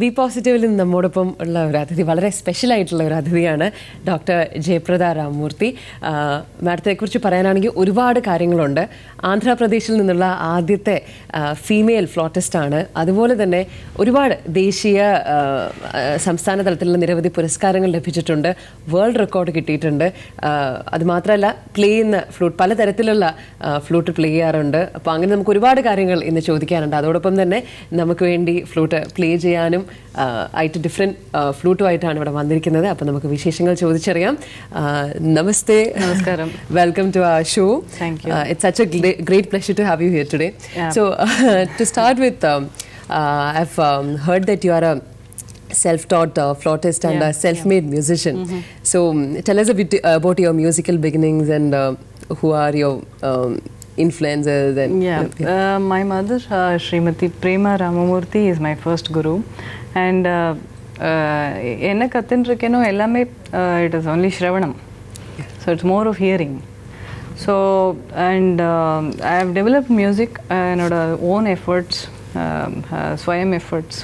B പോസിറ്റീവിൽ നമ്മോടൊപ്പം ഉള്ള ഒരു അതിഥി, വളരെ സ്പെഷ്യലായിട്ടുള്ള ഒരു അതിഥിയാണ് ഡോക്ടർ ജയപ്രദ രാമമൂർത്തി. മാഡത്തെക്കുറിച്ച് പറയാനാണെങ്കിൽ ഒരുപാട് കാര്യങ്ങളുണ്ട്. ആന്ധ്രാപ്രദേശിൽ നിന്നുള്ള ആദ്യത്തെ ഫീമെയിൽ ഫ്ലോട്ടിസ്റ്റാണ്. അതുപോലെ തന്നെ ഒരുപാട് ദേശീയ സംസ്ഥാന തലത്തിലുള്ള നിരവധി പുരസ്കാരങ്ങൾ ലഭിച്ചിട്ടുണ്ട്. വേൾഡ് റെക്കോർഡ് കിട്ടിയിട്ടുണ്ട്. അതുമാത്രമല്ല, പ്ലേ ചെയ്യുന്ന ഫ്ലൂട്ട്, പലതരത്തിലുള്ള ഫ്ലൂട്ട് പ്ലേ ചെയ്യാറുണ്ട്. അപ്പോൾ അങ്ങനെ നമുക്ക് ഒരുപാട് കാര്യങ്ങൾ ഇന്ന് ചോദിക്കാനുണ്ട്. അതോടൊപ്പം തന്നെ നമുക്ക് വേണ്ടി ഫ്ലൂട്ട് പ്ലേ ചെയ്യാനും ആയിട്ട് ഡിഫറെൻറ്റ് ഫ്ലൂട്ടുമായിട്ടാണ് ഇവിടെ വന്നിരിക്കുന്നത്. അപ്പോൾ നമുക്ക് വിശേഷങ്ങൾ ചോദിച്ചറിയാം. നമസ്തേ. നമസ്കാരം. Welcome to our show. Thank you. It's such a great pleasure to have you here today. Yeah. So to start with, I've heard that you are a self-taught flautist and a self-made musician. So tell us a bit about your musical beginnings and who are your influences. And my mother, Srimati Prema Ramamurthy, is my first guru, and enna kattinirukeno ellame it is only Shravanam, so it's more of hearing. So and I have developed music and own efforts, swayam efforts,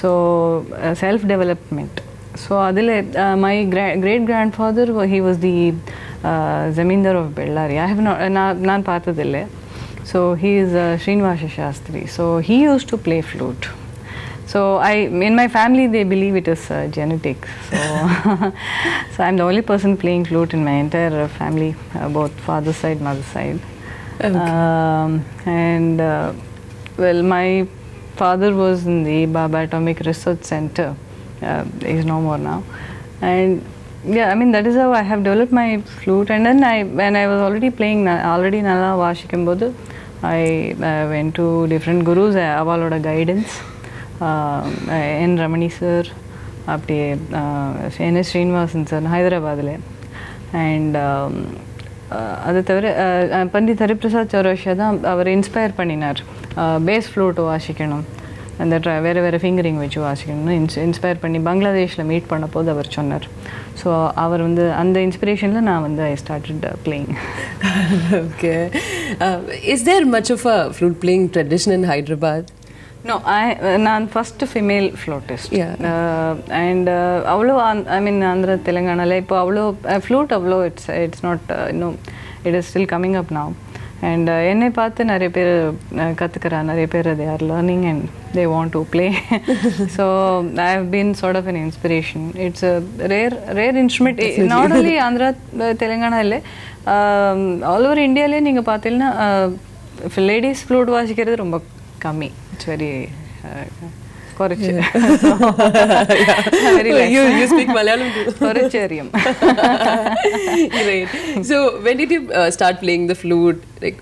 so self development. So adile my great grandfather, he was the Zamindar of Bellary. I have not naan paatadille. So he is Srinivasa Shastri. So he used to play flute. So in my family they believe it is genetic. So so I'm the only person playing flute in my entire family, both father's side, mother's side. Okay. And well, my father was in the Baba Atomic Research Center. He's no more now. And yeah, I mean, that is how I have developed my flute. And then when I was already playing Nalla Vashikambodhu, I went to different gurus, avaloda guidance. N. Ramani sir, apdi N. S. Srinivasan sir, Hyderabad le. And adu thavira Pandit Hariprasad Chaurashya da avaru inspire panninar bass flute vasikkanum. And that வேறு fingering வச்சு வாசிக்கணும்னு inspire பண்ணி பங்களாதேஷில் meet பண்ண போது அவர் சொன்னார். So அவர் வந்து அந்த இன்ஸ்பிரேஷனில் நான் வந்து I started playing. Okay. Is there much of a flute playing tradition in Hyderabad? No, நான் ஃபர்ஸ்ட் ஃபீமேல் ஃப்ளூட்டிஸ்ட். அண்ட் அவ்வளோ ஐ மீன் ஆந்திரா தெலுங்கானால இப்போ அவ்வளோ ஃப்ளூட் அவ்வளோ இட்ஸ் நாட் இன்னும் it is still coming up now. And என்னை பார்த்து நிறைய பேர் கற்றுக்கிறா, நிறைய பேர் they are learning and they want to play. So I have been sort of an inspiration. It's a rare instrument. Not only Andhra, Telangana இல்லை, all over India நீங்கள் பார்த்தீங்கன்னா ladies flute வாசிக்கிறது ரொம்ப கம்மி. It's very കുറച്ച്. You speak Malayalam too? കുറച്ചറിയും. Great. So when did you start playing the flute? Like,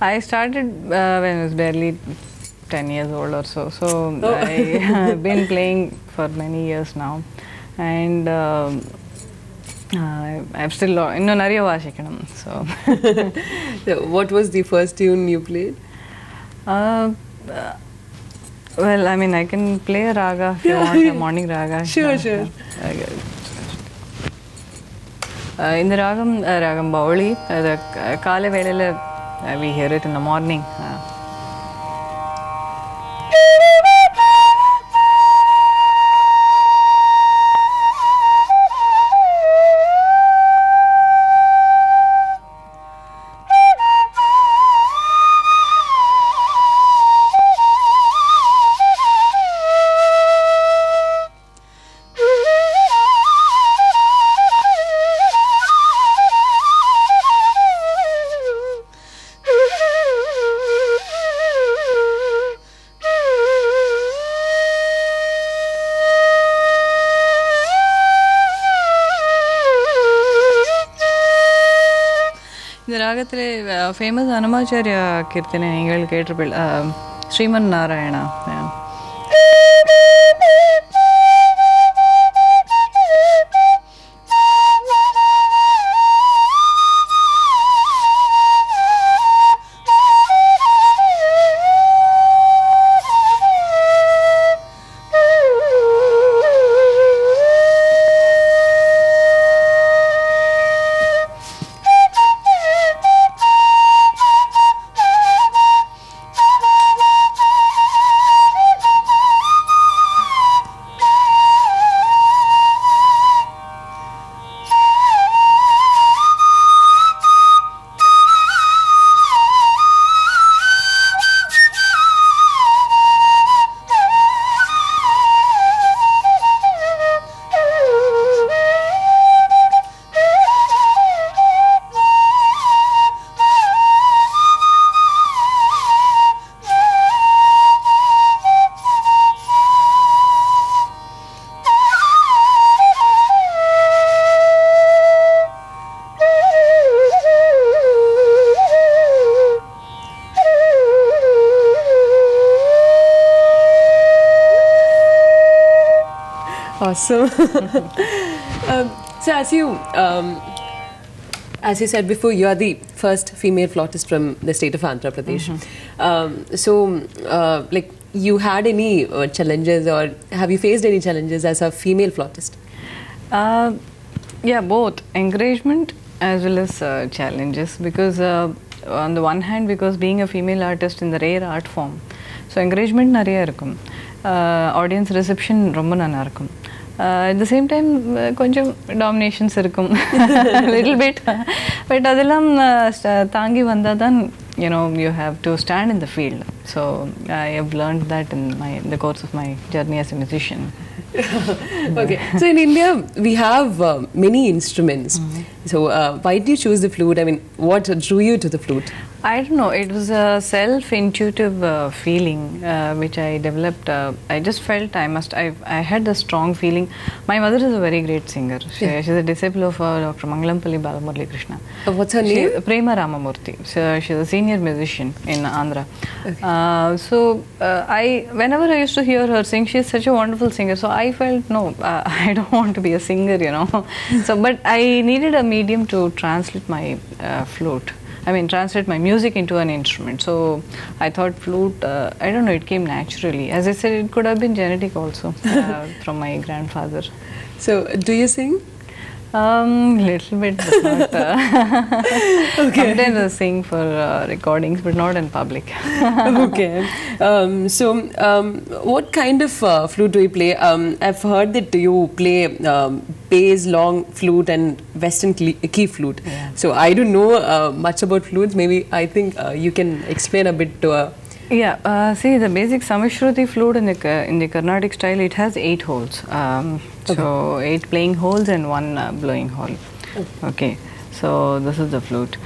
I started when I was barely 10 years old or so. So I have been playing for many years now, and I've still inno nariya vasikkanum. So what was the first tune you played? Well, I mean, I can play a raga if you want, a morning raga. Sure. In the ragam Bauli, the Kale Vedala, we hear it in the morning. இந்த ராகத்திலே famous அனுமாச்சாரியா கீர்த்தனை நீங்கள் கேட்டிருப்பீள், Sriman Narayana. Awesome. So as you said before, you are the first female flautist from the state of Andhra Pradesh. Like, you had any challenges, or have you faced any challenges as a female flautist? Yeah, both encouragement as well as challenges, because on the one hand, because being a female artist in the rare art form, so encouragement nariya irukum, audience reception romba nalla irukum. At the same time, konjam dominations irukum little bit, but adellam taangi vandadhan, you know, you have to stand in the field. So I have learned that in the course of my journey as a musician. Okay, so in India we have many instruments. So why did you choose the flute? I mean, what drew you to the flute? I don't know, it was a self-intuitive feeling which I developed. I just felt I had a strong feeling. My mother is a very great singer. She's a disciple of Dr. Mangalamppally Balamurali Krishna. What's her name? Prema Ramamurthy. So she's a senior musician in Andhra. Whenever I used to hear her sing, she's such a wonderful singer. So I felt, no, I don't want to be a singer, you know. So, but I needed a medium to translate my flute. I mean, translate my music into an instrument. So I thought flute, I don't know, it came naturally. As I said, it could have been genetic also from my grandfather. So, do you sing? Little bit, but not. Okay. Sometimes I sing for recordings, but not in public. Okay. What kind of flute do you play? I've heard that you play bass, long flute, and western key flute. Yeah. So I don't know much about flutes. Maybe I think you can explain a bit to. Yeah, see, the basic Samishruti flute in the Carnatic style, it has 8 holes. So 8 playing holes and 1 blowing hole. Okay, so this is the flute.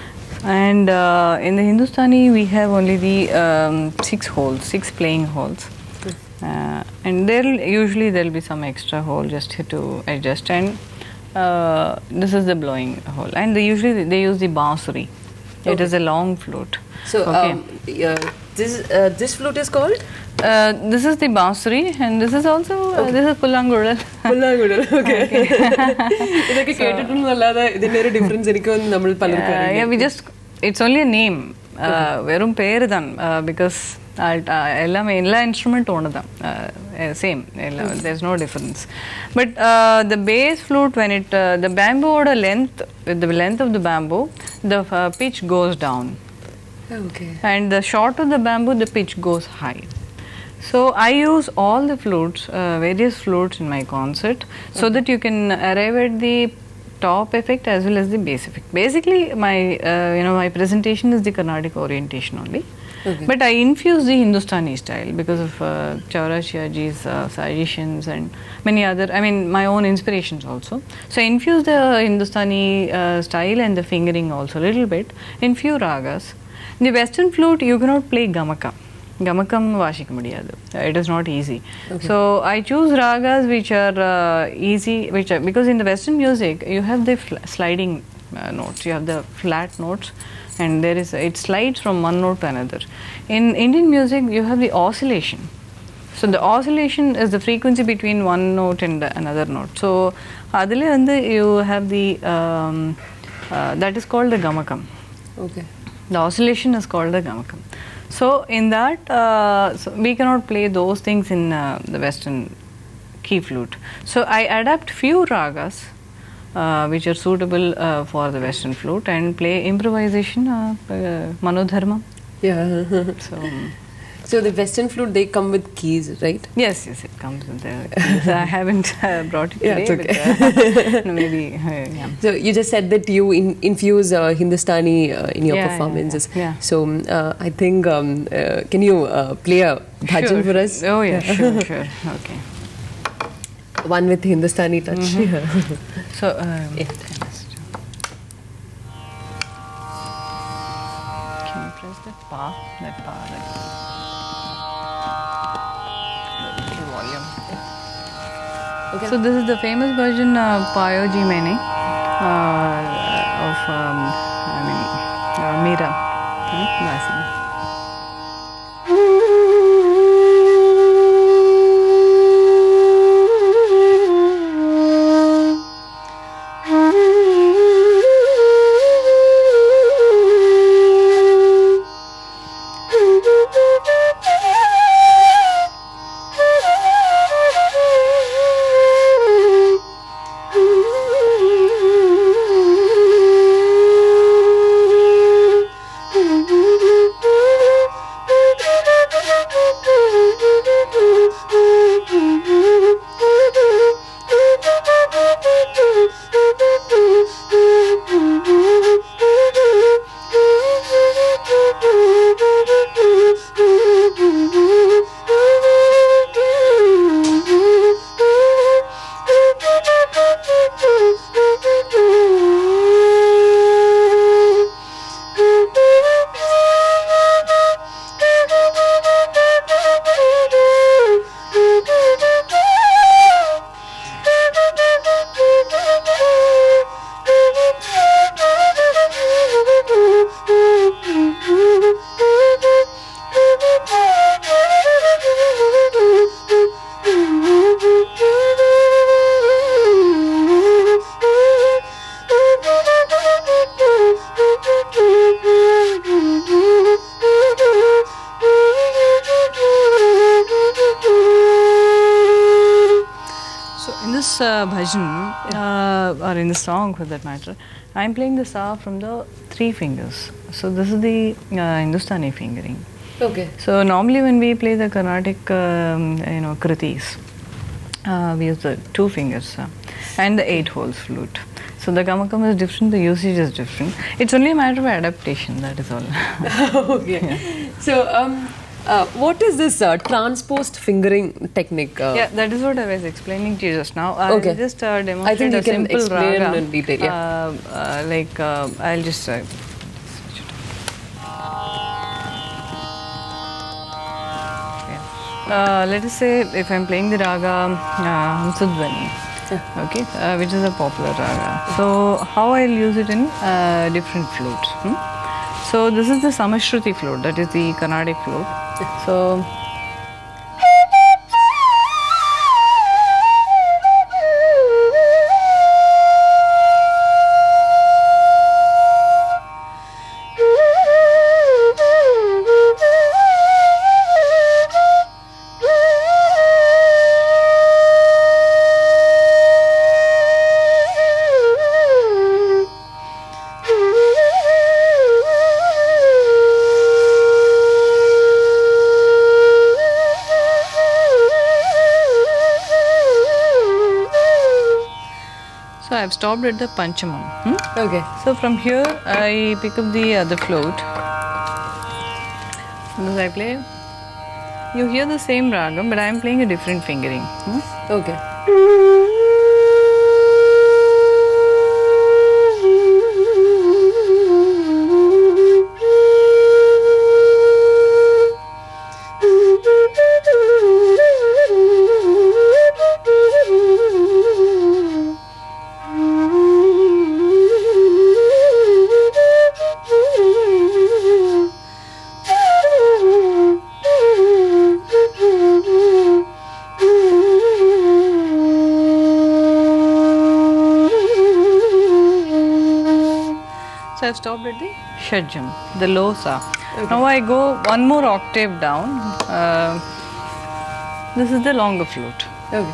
And in the Hindustani, we have only the 6 holes, 6 playing holes. And usually there'll be some extra hole just to adjust. And this is the blowing hole. And usually they use the bansuri. It is a long flute. So this flute is called? This is the bansuri, and this is also this is Pullangudal. Pullangudal, okay. Yeah, we just, it's only a name. Verum peru than, because ella instrument same, there's no difference. But the bass flute, when it the bamboo length, with the length of the bamboo, the pitch goes down. Okay. And the short of the bamboo, the pitch goes high. So I use all the flutes, various flutes in my concert, so that you can arrive at the top effect as well as the bass effect. Basically, my my presentation is the Carnatic orientation only. Okay. But I infuse the Hindustani style because of Chaurasia-ji's suggestions and many other, I mean, my own inspirations also. So I infuse the Hindustani style and the fingering also a little bit in few ragas. In the Western flute, you cannot play gamaka. Gamakam vashika mudiyadu. It is not easy. Okay. So I choose ragas which are easy, because in the Western music you have the sliding notes, you have the flat notes, and it slides from one note to another. In Indian music, you have the oscillation. So the oscillation is the frequency between one note and another note. So adile you have the that is called the gamakam. Okay. The oscillation is called the gamakam. So in that, so we cannot play those things in the Western key flute. So I adapt few ragas which are suitable for the Western flute and play improvisation, manodharma. Yeah. So the Western flute, they come with keys, right? Yes, yes, it comes with the keys. I haven't brought it today, it's okay. But maybe, yeah. So you just said that you infuse Hindustani in your performances. Yeah. So I think, can you play a bhajan for us? Oh yeah, sure, sure. Okay. One with Hindustani touch. So, yeah. Can you press that pa? That pa, that. Okay. So this is the famous version Payo Ji Maine of Meera. bhajan, or in the song for that matter, I'm playing the sa from the 3 fingers. So this is the Hindustani fingering. Okay. So normally when we play the Carnatic, kritis, we use the 2 fingers and the 8 holes flute. So the gamakam is different, the usage is different. It's only a matter of adaptation, that is all. Okay. Yeah. So what is this transposed fingering technique? Yeah, that is what I was explaining to you just now. Okay. I'll just demonstrate I think you a can simple explain raga. in detail. Yeah. I'll just switch it. Let us say if I'm playing the raga Hamsadvani, okay, which is a popular raga. So how I'll use it in different flutes. So this is the Samashruti flute, that is the Carnatic flute. So I've stopped at the Panchamam. Okay. So from here I pick up the other flute. As I play, you hear the same raga, but I am playing a different fingering. Okay. So I've stopped at the Shadjam, the low sa. Okay. Now I go one more octave down. This is the longer flute. Okay.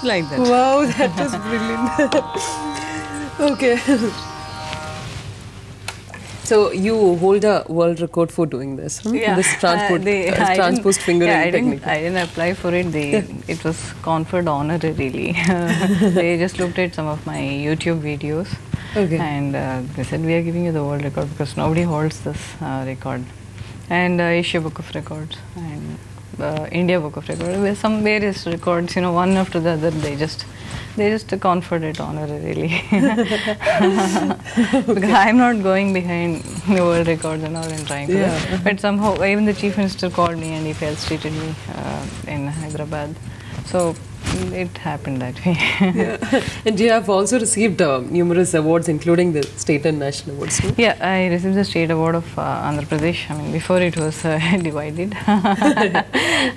Like that. Wow, that was brilliant. Okay. So you hold a world record for doing this. Yeah. This transposed fingering technique. I didn't apply for it. It was conferred honorarily. They just looked at some of my YouTube videos. Okay. And they said, we are giving you the world record because nobody holds this record. And Asia Book of Records and India Book of Records. With some various records, one after the other, they just conferred it honorarily. Because I'm not going behind the world records and all and trying to. Yeah. But somehow, even the Chief Minister called me and he felicitated me in Hyderabad. So it happened that way. Yeah. And you have also received numerous awards, including the state and national awards, no? Yeah, I received the state award of Andhra Pradesh. I mean, before it was divided.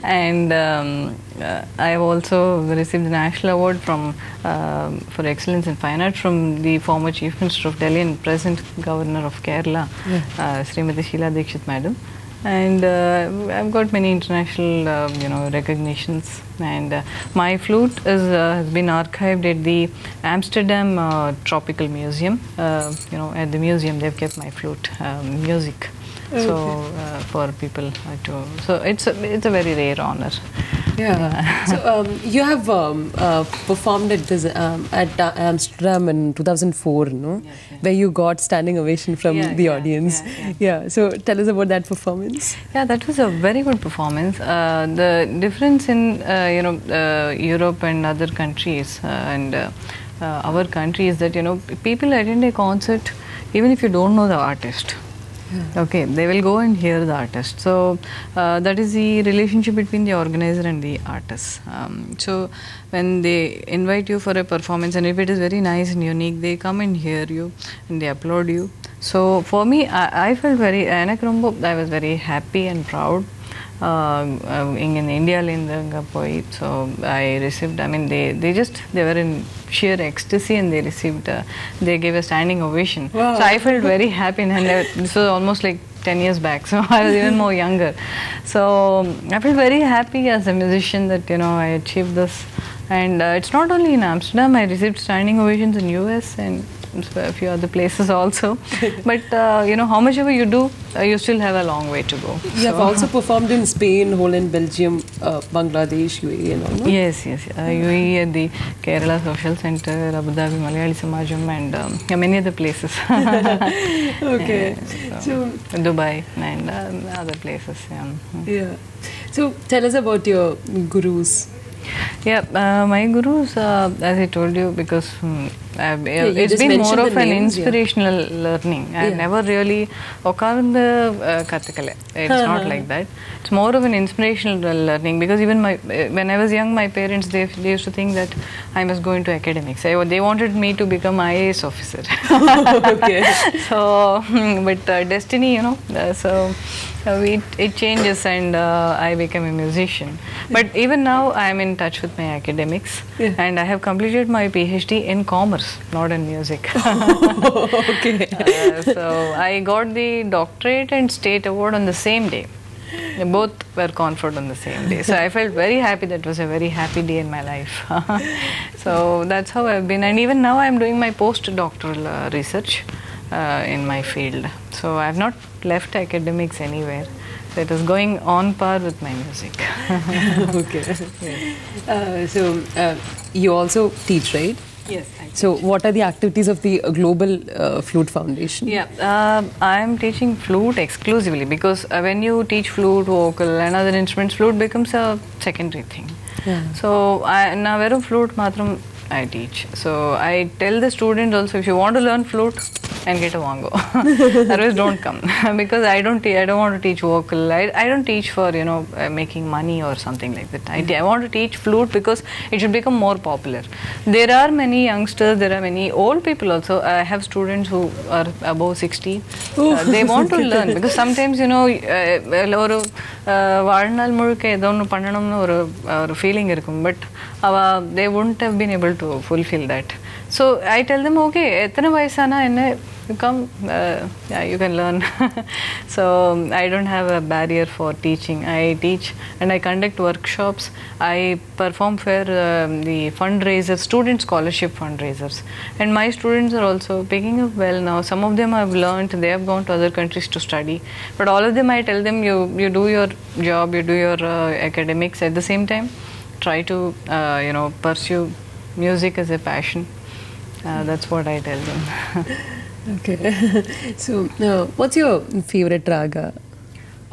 And I have also received the national award from for excellence in fine art from the former Chief Minister of Delhi and present Governor of Kerala, Srimati Sheila Dikshit Madam. And I've got many international, recognitions. And my flute has been archived at the Amsterdam Tropical Museum. At the museum they've kept my flute music. Okay. So for people to, so it's a very rare honor. Yeah. So you have performed at this at Amsterdam in 2004, no? Yes, yes. Where you got standing ovation from the audience. Yeah. So tell us about that performance. Yeah, that was a very good performance. The difference in Europe and other countries and our country is that people attend a concert even if you don't know the artist. Okay, they will go and hear the artist. So that is the relationship between the organizer and the artist. So when they invite you for a performance, and if it is very nice and unique, they come and hear you and they applaud you. So for me, I felt very, I was very happy and proud. In India, so I received, I mean, they were in sheer ecstasy and they gave a standing ovation. Wow. So I felt very happy, and this was almost like 10 years back, so I was even more younger. So I felt very happy as a musician that, I achieved this. And it's not only in Amsterdam, I received standing ovations in US and a few other places also. But how much ever you do, you still have a long way to go. You have also performed in Spain, Holland, Belgium, Bangladesh, UAE and all, no? Yes. UAE at the Kerala Social Center, Abu Dhabi, Malayali Samajam, and many other places. Okay. So Dubai and other places. Yeah. So tell us about your gurus. Yeah, my gurus, as I told you, because it's been more of an inspirational learning. I've never really it's not like that. It's more of an inspirational learning, because even when I was young, my parents, they used to think that I must go into academics. They wanted me to become IAS officer. Okay. So, but destiny, so it changes, and I became a musician. But even now I am in touch with my academics, and I have completed my PhD in commerce, not in music. Okay. So I got the doctorate and state award on the same day. Both were conferred on the same day. So I felt very happy. That was a very happy day in my life. So that's how I've been. And even now I'm doing my postdoctoral research in my field. So I've not left academics anywhere. So it is going on par with my music. Okay. So you also teach, right? Yes, I teach. So what are the activities of the Global Flute Foundation? Yeah, I am teaching flute exclusively, because when you teach flute, vocal and other instruments, flute becomes a secondary thing. Yeah. So now veru flute matram I teach. So I tell the students also, if you want to learn flute, and get a wango. Otherwise, don't come, because I don't want to teach vocal. I don't teach for making money or something like that. I want to teach flute because it should become more popular. There are many youngsters. There are many old people also. I have students who are above 60. They want to learn, because sometimes வாழ்நாள் முழுக்க ஏதோ ஒன்று பண்ணணும்னு ஒரு feeling இருக்கும், but they wouldn't have been able to fulfill that. So I tell them, okay, எத்தனை வயசானா என்ன, you come, you can learn. So I don't have a barrier for teaching. I teach and I conduct workshops. I perform for the fundraisers, student scholarship fundraisers. And my students are also picking up well now. Some of them have learned, they have gone to other countries to study. But all of them, I tell them, you do your job, you do your academics. At the same time, try to pursue music as a passion. That's what I tell them. Okay. So, what's your favorite raga?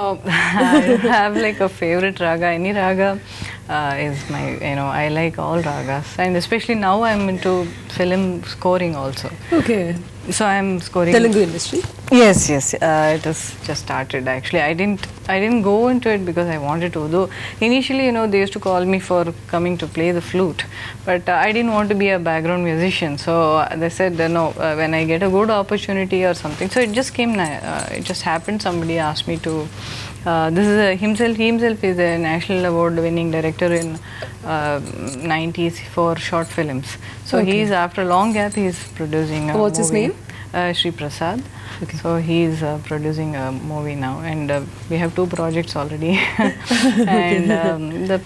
Oh, I don't have like a favorite raga. Any raga is my, I like all ragas. And especially now I'm into film scoring also. Okay. So I am scoring. Telugu industry? Yes, yes. It has just started actually. I didn't go into it because I wanted to. Though initially, you know, they used to call me for coming to play the flute, but I didn't want to be a background musician. So they said, no, when I get a good opportunity or something. So it just came. It just happened. Somebody asked me to. This is himself is a national award-winning director in 90s for short films. So he's, after a long gap, he's producing a What's his name? Sri Prasad. So he's producing a movie now, and we have 2 projects already. And the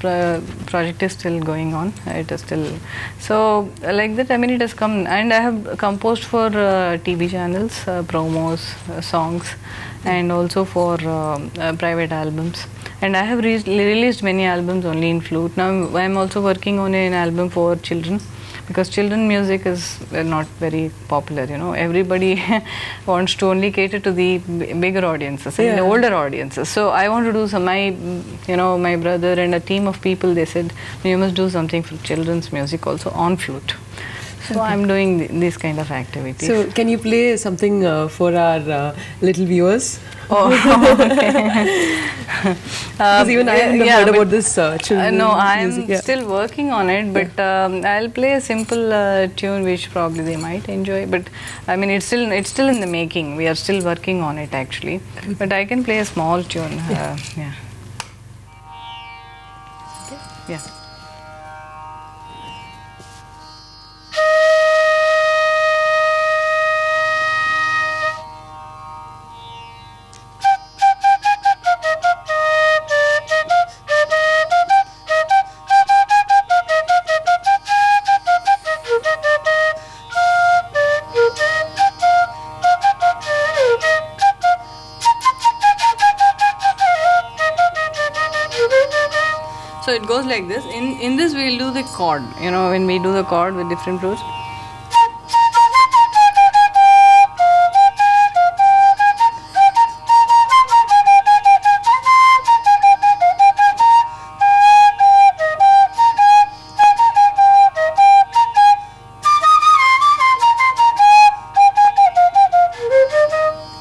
project is still going on. It is still so like that. I mean, it has come, and I have composed for TV channels, promos, songs, and also for private albums. And I have released many albums only in flute. Now I am also working on an album for children, because children music is not very popular, you know. Everybody wants to only cater to the bigger audiences, and the older audiences. So I want to do some, my brother and a team of people, they said, you must do something for children's music also on flute. So I'm doing this kind of activities. So can you play something for our little viewers? Oh, okay. Because even I haven't heard about this children's no, I am music. still working on it, but I'll play a simple tune which probably they might enjoy. But I mean, it's still in the making. We are still working on it actually. But I can play a small tune. Yeah. Yeah. So it goes like this. In this we will do the chord. You know, when we do the chord with different flutes.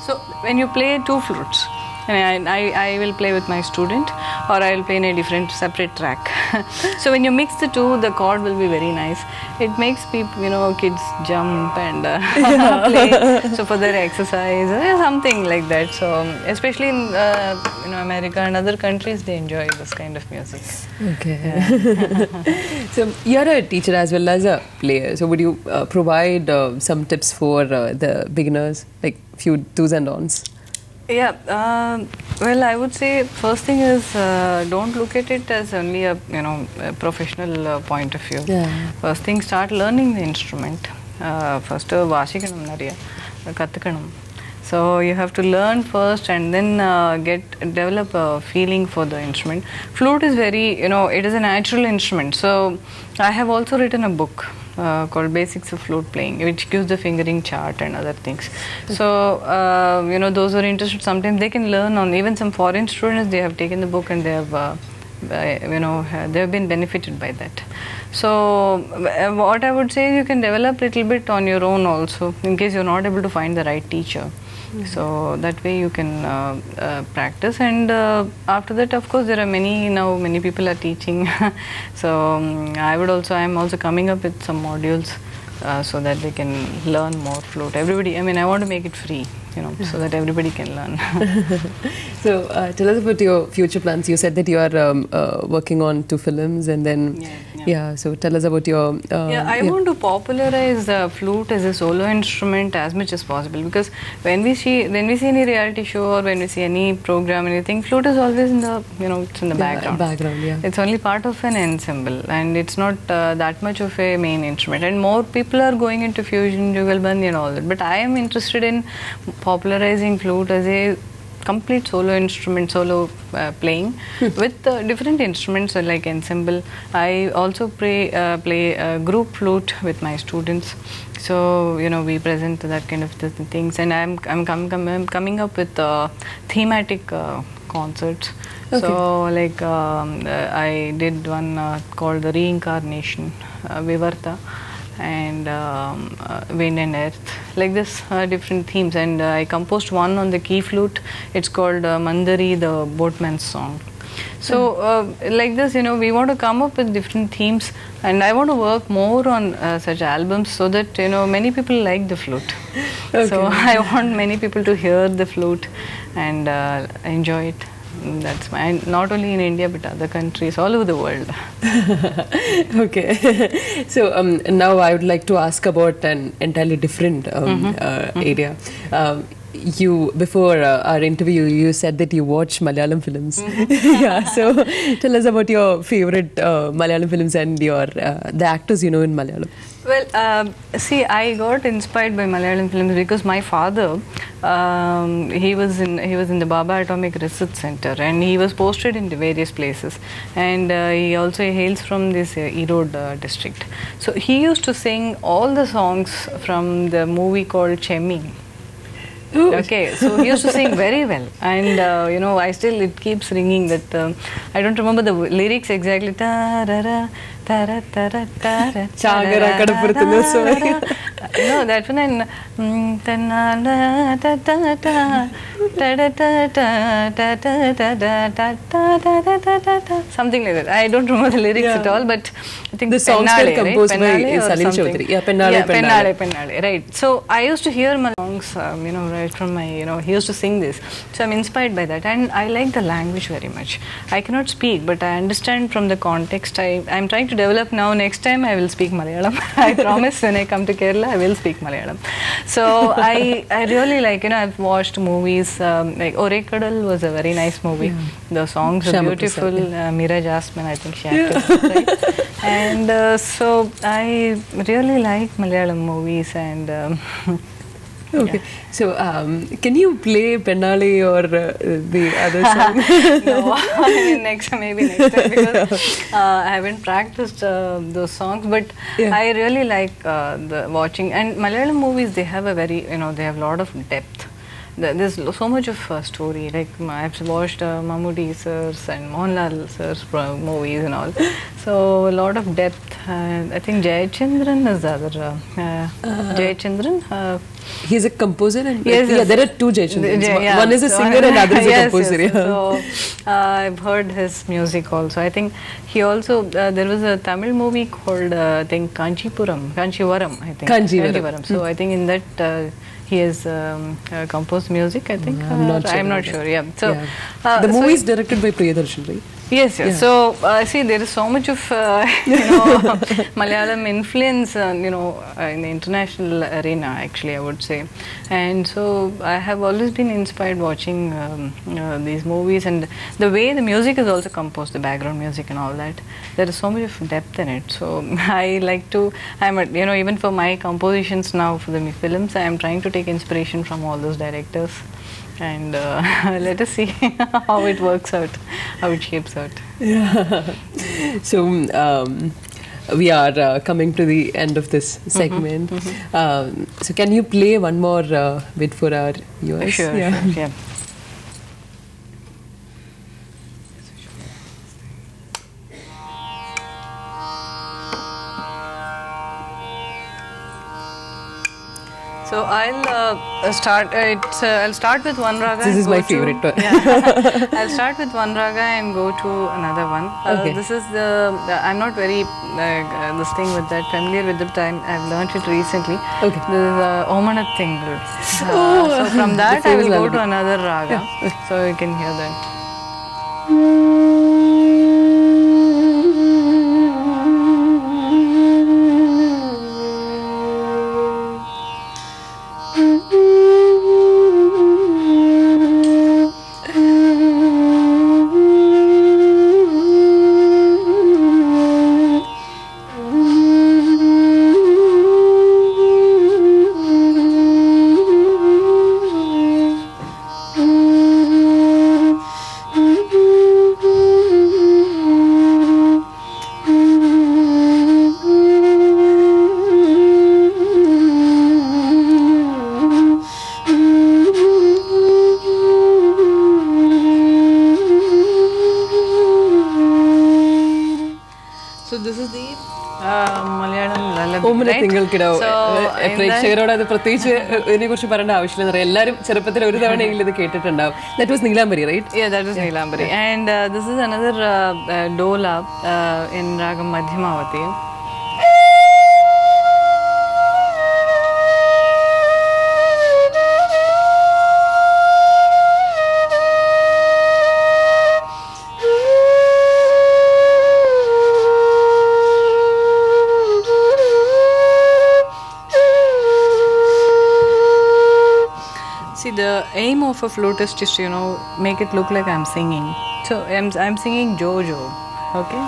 So when you play 2 flutes, and I will play with my student, or I will play in a different separate track. So when you mix the 2, the chord will be very nice. It makes people, you know, kids jump and play. So for their exercise, something like that. So especially in America and other countries, they enjoy this kind of music. Okay. Yeah. So you're a teacher as well as a player. So would you provide some tips for the beginners, like few do's and don'ts? Yeah, well, I would say first thing is don't look at it as only a a professional point of view. Yeah. First thing, start learning the instrument. First, vaasikanam nariya, kattukanam. So you have to learn first, and then develop a feeling for the instrument. Flute is very, it is a natural instrument. So I have also written a book called Basics of Flute Playing, which gives the fingering chart and other things. So those who are interested, sometimes they can learn on. Even some foreign students, they have taken the book and they have they have been benefited by that. So what I would say is you can develop a little bit on your own also, in case you're not able to find the right teacher. So that way you can practice, and after that, of course, there are many people are teaching. So I am also coming up with some modules so that they can learn more flute. Everybody, I want to make it free, so that everybody can learn. So tell us about your future plans. You said that you are working on 2 films, and then so tell us about your I want to popularize the flute as a solo instrument as much as possible, because when we see any reality show or when we see any program, anything, flute is always in the it's in the background. It's only part of an ensemble, and it's not that much of a main instrument. And more people are going into fusion, jugalbandi and all that, but I am interested in popularizing flute as a complete solo instrument, solo playing with different instruments like ensemble. I also play group flute with my students. So we present that kind of things, and I'm coming up with thematic concerts. Okay. So like I did one called the Reincarnation, Vivarta. and Wind and Earth, like this different themes. And I composed one on the key flute. It's called Mandari, the boatman's song. So like this, you know, we want to come up with different themes, and I want to work more on such albums so that, you know, many people like the flute. Okay. So I want many people to hear the flute and enjoy it. That's my, not only in India but other countries all over the world. Okay. So now I would like to ask about an entirely different area. You, before our interview, you said that you watch Malayalam films. Yeah, so tell us about your favorite Malayalam films and your the actors you know in Malayalam. Well, see, I got inspired by Malayalam films because my father, he was in the Baba Atomic Research Center, and he was posted in various places, and he also hails from this Erode district. So he used to sing all the songs from the movie called Chemmi. Okay, so he used to sing very well, and you know, it keeps ringing that I don't remember the lyrics exactly. No, that one, and something like that. I don't remember the lyrics at all, but I think the songs were composed by Salil Chaudhary. Yeah, Pennale, right. So I used to hear my songs, you know, right from my, you know, he used to sing this. So I'm inspired by that, and I like the language very much. I cannot speak, but I understand from the context. I'm trying to develop now. Next time I will speak Malayalam. I promise when I come to Kerala, I will speak Malayalam. So I really like, you know, I've watched movies like Orekadal was a very nice movie. Yeah. The songs are beautiful. Meera Jasmine, I think she acted, right? And so I really like Malayalam movies, and okay. Yeah. So, can you play Pennale or the other song? No, maybe next time, because I haven't practiced those songs. But yeah, I really like the watching. And Malayalam movies, they have a very, you know, they have a lot of depth. There's so much of story. Like I've watched Mammootty sir's and Mohanlal sir's movies and all. So a lot of depth. I think Jayachandran is the other. Jayachandran. He's a composer, and yes, yeah, there are two Jayachandrans. Yeah, one is a singer and other is a composer. Yes. So I've heard his music also. I think he also there was a Tamil movie called I think Kanchivaram. I think Kanchivaram. So I think in that. He has composed music, I think. I'm not sure. Yeah. So the movie is directed by Priyadarshan, right? Yes, yes. Yeah. So see, there is so much of you know, Malayalam influence, you know, in the international arena. Actually, I would say, and so I have always been inspired watching these movies, and the way the music is also composed, the background music and all that. There is so much of depth in it. So I like to. You know, even for my compositions now for the films, I am trying to take inspiration from all those directors. And let us see how it works out, how it shapes out. Yeah. So we are coming to the end of this segment. So can you play one more bit for our viewers? Sure, yeah. So I'll start. I'll start with one raga. This is my favorite one. Yeah. I'll start with one raga and go to another one. Okay. This is the. I'm not very this thing with that familiar with the time. I've learnt it recently. Okay. This is Omanat Tingal. So from that I will go to another raga. Yeah. Okay. So you can hear that. Omana തിങ്കൾക്കിടാവ് So, പ്രേക്ഷകരോട് അത് പ്രത്യേകിച്ച് ഇതിനെ കുറിച്ച് പറയേണ്ട ആവശ്യമില്ല. എല്ലാവരും ചെറുപ്പത്തിൽ ഒരു തവണയെങ്കിലും ഇത് കേട്ടിട്ടുണ്ടാവും. That was Neelambari, right? Yeah, that was Neelambari. And this is another dola in Ragam Madhyamavati. See, the aim of a flutist is to, make it look like I'm singing. So I'm singing Jojo, okay?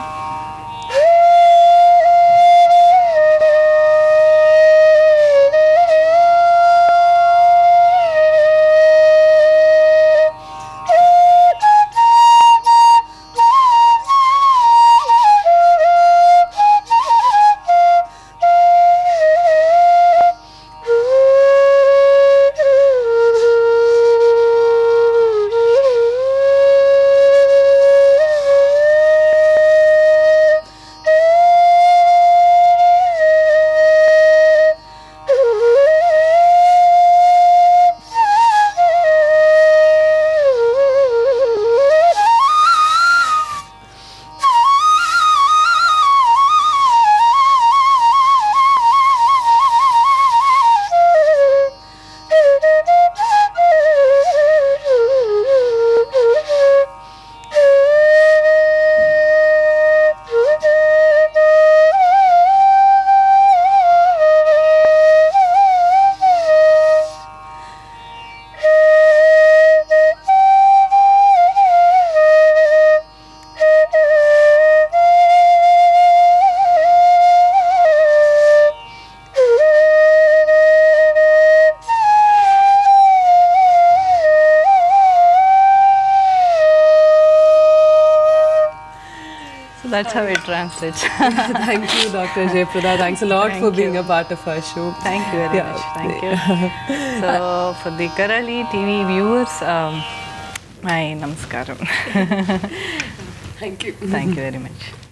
That's how it translates. Thank you, Dr. Jayaprada. Thanks a lot for being a part of our show. Thank you very much. Thank you. So, for the Kairali TV viewers, my namaskaram. Thank you. Thank you very much.